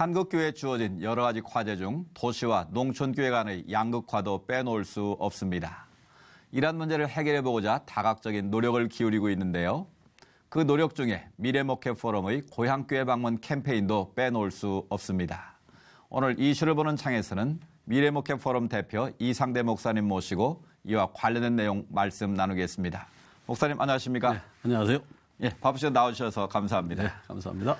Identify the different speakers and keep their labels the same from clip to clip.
Speaker 1: 한국교회에 주어진 여러 가지 과제 중 도시와 농촌교회 간의 양극화도 빼놓을 수 없습니다. 이런 문제를 해결해보고자 다각적인 노력을 기울이고 있는데요. 그 노력 중에 미래목회 포럼의 고향교회 방문 캠페인도 빼놓을 수 없습니다. 오늘 이슈를 보는 창에서는 미래목회 포럼 대표 이상대 목사님 모시고 이와 관련된 내용 말씀 나누겠습니다. 목사님 안녕하십니까?
Speaker 2: 네, 안녕하세요.
Speaker 1: 예, 바쁘시게 나오셔서 감사합니다.
Speaker 2: 네, 감사합니다.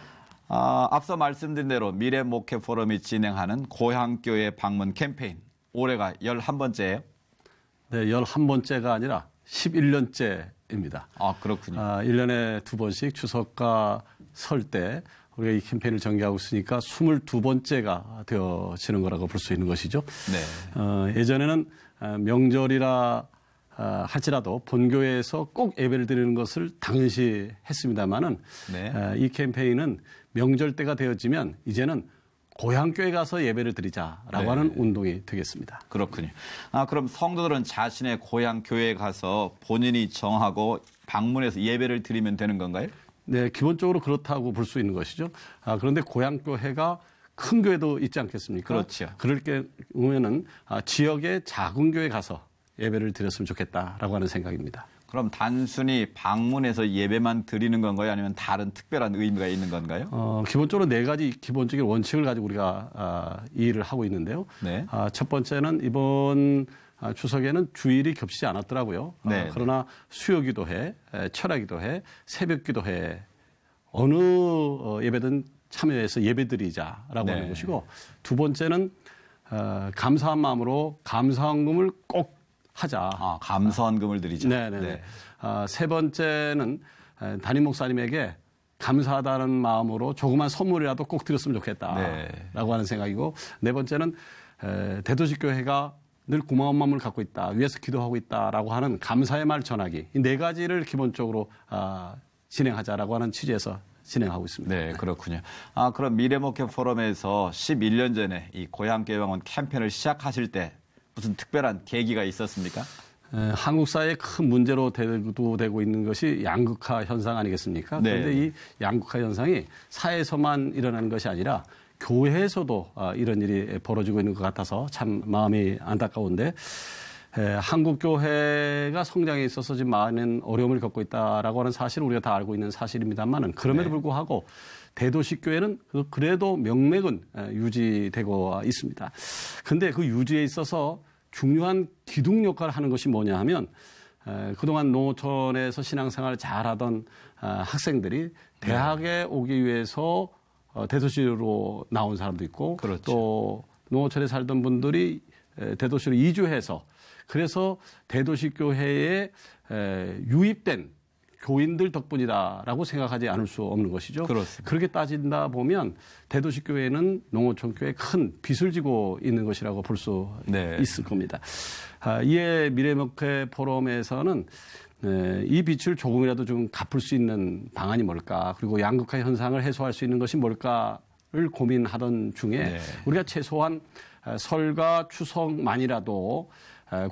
Speaker 1: 앞서 말씀드린 대로 미래목회 포럼이 진행하는 고향교회 방문 캠페인, 올해가 11번째예요?
Speaker 2: 네, 11번째가 아니라 11년째입니다.
Speaker 1: 아, 그렇군요.
Speaker 2: 1년에 2번씩 추석과 설 때 우리가 이 캠페인을 전개하고 있으니까 22번째가 되어지는 거라고 볼 수 있는 것이죠.
Speaker 1: 네.
Speaker 2: 예전에는 명절이라 할지라도 본교회에서 꼭 예배를 드리는 것을 당연시 했습니다마는
Speaker 1: 네.
Speaker 2: 이 캠페인은 명절 때가 되어지면 이제는 고향교회 가서 예배를 드리자라고
Speaker 1: 네.
Speaker 2: 하는 운동이 되겠습니다.
Speaker 1: 그렇군요. 그럼 성도들은 자신의 고향교회에 가서 본인이 정하고 방문해서 예배를 드리면 되는 건가요?
Speaker 2: 네, 기본적으로 그렇다고 볼 수 있는 것이죠. 그런데 고향교회가 큰 교회도 있지 않겠습니까?
Speaker 1: 그렇죠.
Speaker 2: 그럴 경우에는 지역의 작은 교회 가서 예배를 드렸으면 좋겠다라고 하는 생각입니다.
Speaker 1: 그럼 단순히 방문해서 예배만 드리는 건가요? 아니면 다른 특별한 의미가 있는 건가요?
Speaker 2: 기본적으로 네 가지 기본적인 원칙을 가지고 우리가 이 일을 하고 있는데요.
Speaker 1: 네.
Speaker 2: 첫 번째는 이번 추석에는 주일이 겹치지 않았더라고요.
Speaker 1: 네.
Speaker 2: 그러나 수요기도회, 철야기도회, 새벽기도회 어느 예배든 참여해서 예배드리자라고
Speaker 1: 네.
Speaker 2: 하는 것이고, 두 번째는 감사한 마음으로 감사헌금을 꼭 하자.
Speaker 1: 감사헌금을 드리자.
Speaker 2: 네네.
Speaker 1: 네.
Speaker 2: 세 번째는 담임 목사님에게 감사하다는 마음으로 조그만 선물이라도 꼭 드렸으면 좋겠다라고
Speaker 1: 네.
Speaker 2: 하는 생각이고, 네 번째는 대도시교회가 늘 고마운 마음을 갖고 있다, 위에서 기도하고 있다라고 하는 감사의 말 전하기, 이 네 가지를 기본적으로 진행하자라고 하는 취지에서 진행하고 있습니다.
Speaker 1: 네, 그렇군요. 그럼 미래목회 포럼에서 11년 전에 이 고향교회 방문 캠페인을 시작하실 때 무슨 특별한 계기가 있었습니까?
Speaker 2: 한국 사회의 큰 문제로 대두되고 있는 것이 양극화 현상 아니겠습니까?
Speaker 1: 네.
Speaker 2: 그런데 이 양극화 현상이 사회에서만 일어나는 것이 아니라 교회에서도 이런 일이 벌어지고 있는 것 같아서 참 마음이 안타까운데, 한국 교회가 성장에 있어서 지금 많은 어려움을 겪고 있다라고 하는 사실은 우리가 다 알고 있는 사실입니다만은, 그럼에도 불구하고 대도시 교회는 그래도 명맥은 유지되고 있습니다. 그런데 그 유지에 있어서 중요한 기둥 역할을 하는 것이 뭐냐 하면, 그동안 농어촌에서 신앙생활을 잘하던 학생들이 대학에 오기 위해서 대도시로 나온 사람도 있고,
Speaker 1: 그렇죠.
Speaker 2: 또 농어촌에 살던 분들이 대도시로 이주해서, 그래서 대도시 교회에 유입된 교인들 덕분이다라고 생각하지 않을 수 없는 것이죠.
Speaker 1: 그렇습니다.
Speaker 2: 그렇게 따진다 보면 대도시 교회는 농어촌 교회에 큰 빚을 지고 있는 것이라고 볼 수
Speaker 1: 네.
Speaker 2: 있을 겁니다. 이에 미래목회 포럼에서는 이 빚을 조금이라도 좀 갚을 수 있는 방안이 뭘까, 그리고 양극화 현상을 해소할 수 있는 것이 뭘까를 고민하던 중에
Speaker 1: 네.
Speaker 2: 우리가 최소한 설과 추석만이라도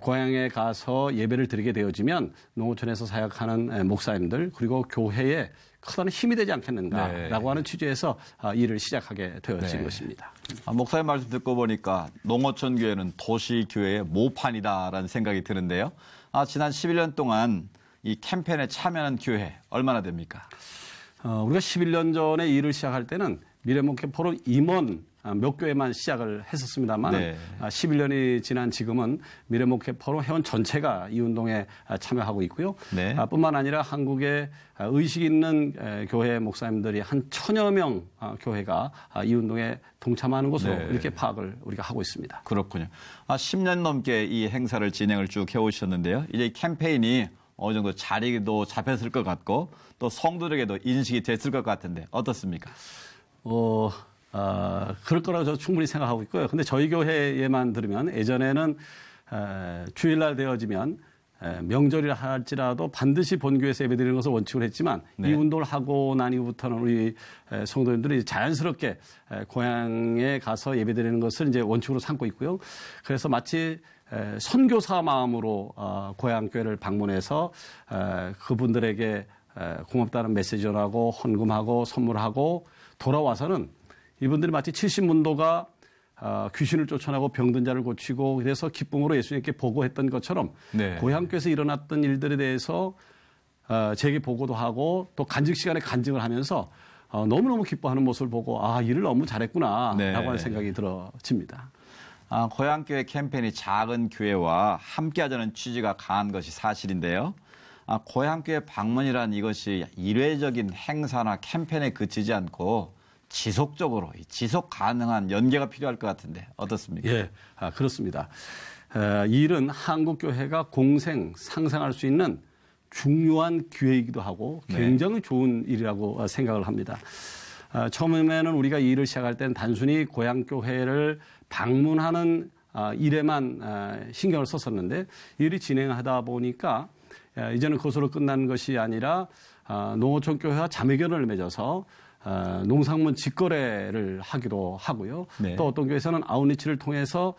Speaker 2: 고향에 가서 예배를 드리게 되어지면 농어촌에서 사역하는 목사님들, 그리고 교회에 크다는 힘이 되지 않겠는가라고
Speaker 1: 네.
Speaker 2: 하는 취지에서 일을 시작하게 되어진
Speaker 1: 네.
Speaker 2: 것입니다.
Speaker 1: 목사님 말씀 듣고 보니까 농어촌 교회는 도시 교회의 모판이다라는 생각이 드는데요. 지난 11년 동안 이 캠페인에 참여한 교회 얼마나 됩니까?
Speaker 2: 우리가 11년 전에 일을 시작할 때는 미래목회 포럼 임원 몇 교회만 시작을 했었습니다만,
Speaker 1: 네.
Speaker 2: 11년이 지난 지금은 미래목회 포럼 회원 전체가 이 운동에 참여하고 있고요.
Speaker 1: 네.
Speaker 2: 뿐만 아니라 한국에 의식 있는 교회 목사님들이 한 1000여 명 교회가 이 운동에 동참하는 것으로
Speaker 1: 네.
Speaker 2: 이렇게 파악을 우리가 하고 있습니다.
Speaker 1: 그렇군요. 10년 넘게 이 행사를 진행을 쭉 해오셨는데요. 이제 이 캠페인이 어느 정도 자리도 잡혔을 것 같고 또 성도들에게도 인식이 됐을 것 같은데 어떻습니까?
Speaker 2: 그럴 거라고 저는 충분히 생각하고 있고요. 근데 저희 교회에만 들으면 예전에는 주일날 되어지면 명절이라 할지라도 반드시 본교회에서 예배드리는 것을 원칙으로 했지만,
Speaker 1: 네.
Speaker 2: 이 운동을 하고 난 이후부터는 우리 성도님들이 자연스럽게 고향에 가서 예배드리는 것을 이제 원칙으로 삼고 있고요. 그래서 마치 선교사 마음으로 고향교회를 방문해서 그분들에게 고맙다는 메시지 전하고 헌금하고 선물하고 돌아와서는 이분들이 마치 70문도가 귀신을 쫓아내고 병든 자를 고치고 그래서 기쁨으로 예수님께 보고했던 것처럼
Speaker 1: 네.
Speaker 2: 고향교회에서 일어났던 일들에 대해서 제게 보고도 하고 또 간증 시간에 간증을 하면서 너무너무 기뻐하는 모습을 보고 일을 너무 잘했구나
Speaker 1: 네.
Speaker 2: 라고 하는 생각이 들어집니다.
Speaker 1: 고향교회 캠페인이 작은 교회와 함께하자는 취지가 강한 것이 사실인데요. 고향교회 방문이란 이것이 일회적인 행사나 캠페인에 그치지 않고 지속적으로 지속 가능한 연계가 필요할 것 같은데 어떻습니까?
Speaker 2: 예, 그렇습니다. 이 일은 한국교회가 공생, 상생할 수 있는 중요한 기회이기도 하고 굉장히 좋은 일이라고 생각을 합니다. 처음에는 우리가 이 일을 시작할 때는 단순히 고향교회를 방문하는 일에만 신경을 썼었는데 일이 진행하다 보니까 이제는 그것으로 끝난 것이 아니라 농어촌교회와 자매결연을 맺어서 농산물 직거래를 하기도 하고요.
Speaker 1: 네.
Speaker 2: 또 어떤 교회에서는 아웃리치를 통해서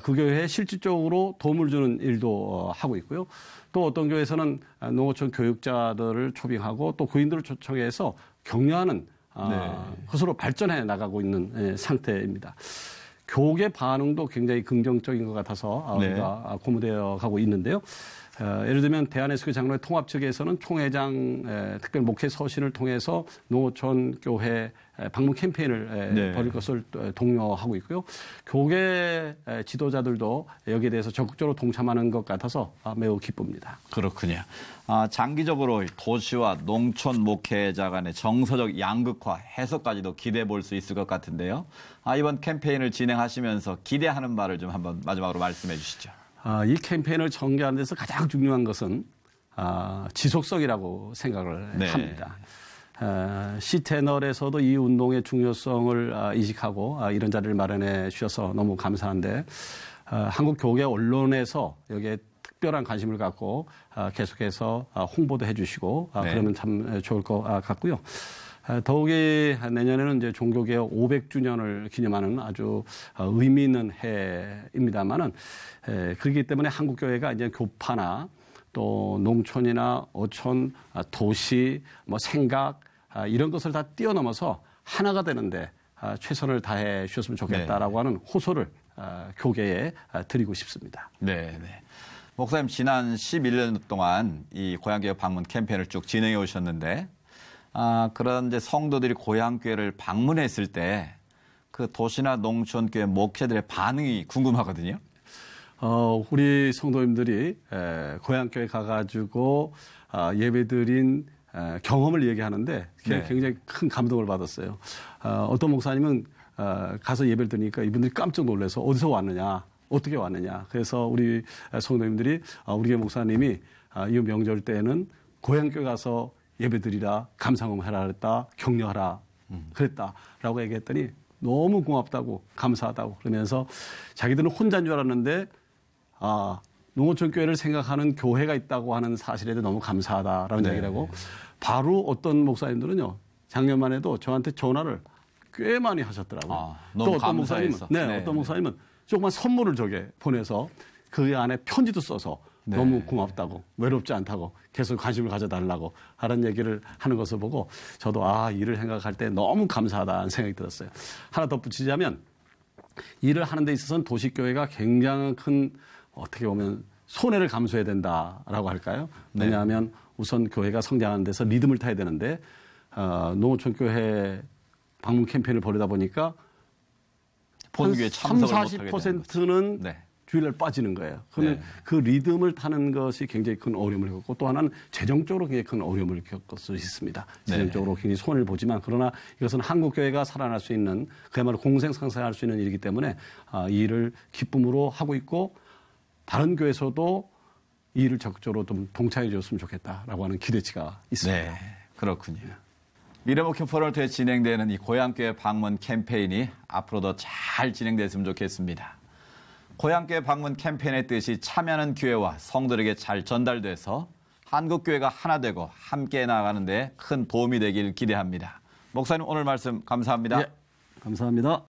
Speaker 2: 그 교회에 실질적으로 도움을 주는 일도 하고 있고요. 또 어떤 교회에서는 농어촌 교육자들을 초빙하고 또 그인들을 초청해서 격려하는 것으로 발전해 나가고 있는 상태입니다. 교계 반응도 굉장히 긍정적인 것 같아서 우리가 고무되어 가고 있는데요. 예를 들면 대한예수교 장로회 통합 측에서는 총회장 특별 목회 서신을 통해서 농어촌 교회 방문 캠페인을 벌일 것을 독려하고 있고요. 교계 지도자들도 여기에 대해서 적극적으로 동참하는 것 같아서 매우 기쁩니다.
Speaker 1: 그렇군요. 장기적으로 도시와 농촌 목회자 간의 정서적 양극화 해소까지도 기대해 볼 수 있을 것 같은데요. 이번 캠페인을 진행하시면서 기대하는 바를 좀 한번 마지막으로 말씀해 주시죠.
Speaker 2: 이 캠페인을 전개하는 데서 가장 중요한 것은 지속성이라고 생각을 합니다. C채널에서도 이 운동의 중요성을 인식하고 이런 자리를 마련해 주셔서 너무 감사한데 한국 교계 언론에서 여기에 특별한 관심을 갖고 계속해서 홍보도 해 주시고 그러면 참 좋을 것 같고요. 더욱이 내년에는 이제 종교개혁 500주년을 기념하는 아주 의미 있는 해입니다만은 그렇기 때문에 한국교회가 이제 교파나 또 농촌이나 어촌, 도시, 생각 이런 것을 다 뛰어넘어서 하나가 되는데 최선을 다해 주셨으면 좋겠다라고 하는 호소를 교계에 드리고 싶습니다.
Speaker 1: 네. 목사님 지난 11년 동안 이 고향교회 방문 캠페인을 쭉 진행해 오셨는데 그런데 성도들이 고향교회를 방문했을 때 그 도시나 농촌교회 목회들의 반응이 궁금하거든요.
Speaker 2: 우리 성도님들이 고향교회 가가지고 예배드린 경험을 얘기하는데 굉장히 큰 감동을 받았어요. 어떤 목사님은 가서 예배를 드리니까 이분들이 깜짝 놀라서 어디서 왔느냐, 어떻게 왔느냐. 그래서 우리 성도님들이 우리 교회 목사님이 이 명절 때는 고향교회 가서 예배드리라, 감상음해라 그랬다, 격려하라 그랬다라고 얘기했더니 너무 고맙다고 감사하다고 그러면서 자기들은 혼자인 줄 알았는데 농어촌 교회를 생각하는 교회가 있다고 하는 사실에 너무 감사하다라는 얘기를 하고 바로 어떤 목사님들은요 작년만 해도 저한테 전화를 꽤 많이 하셨더라고요.
Speaker 1: 또 어떤 목사님은
Speaker 2: 어떤 목사님은 조그만 선물을 저게 보내서 그 안에 편지도 써서 너무 고맙다고 외롭지 않다고 계속 관심을 가져달라고 하는 얘기를 하는 것을 보고 저도 일을 생각할 때 너무 감사하다는 생각이 들었어요. 하나 덧붙이자면 일을 하는 데 있어서는 도시교회가 굉장히 큰 어떻게 보면 손해를 감수해야 된다라고 할까요? 왜냐하면 우선 교회가 성장하는 데서 리듬을 타야 되는데 농어촌교회 방문 캠페인을 벌이다 보니까
Speaker 1: 본교회 참석을 못하게 되는
Speaker 2: 40%는 주일날 빠지는 거예요. 그러면 그 리듬을 타는 것이 굉장히 큰 어려움을 겪고 또 하나는 재정적으로 굉장히 큰 어려움을 겪을 수 있습니다. 재정적으로 굉장히 손해를 보지만 그러나 이것은 한국교회가 살아날 수 있는 그야말로 공생상생할 수 있는 일이기 때문에 이 일을 기쁨으로 하고 있고 다른 교회에서도 이 일을 적극적으로 좀 동참해 줬으면 좋겠다라고 하는 기대치가 있습니다.
Speaker 1: 네, 그렇군요. 미래목표 포럼을 통해 진행되는 이 고향교회 방문 캠페인이 앞으로도 잘 진행됐으면 좋겠습니다. 고향교회 방문 캠페인의 뜻이 참여하는 교회와 성도들에게 잘 전달돼서 한국교회가 하나 되고 함께 나아가는 데 큰 도움이 되길 기대합니다. 목사님 오늘 말씀 감사합니다.
Speaker 2: 감사합니다.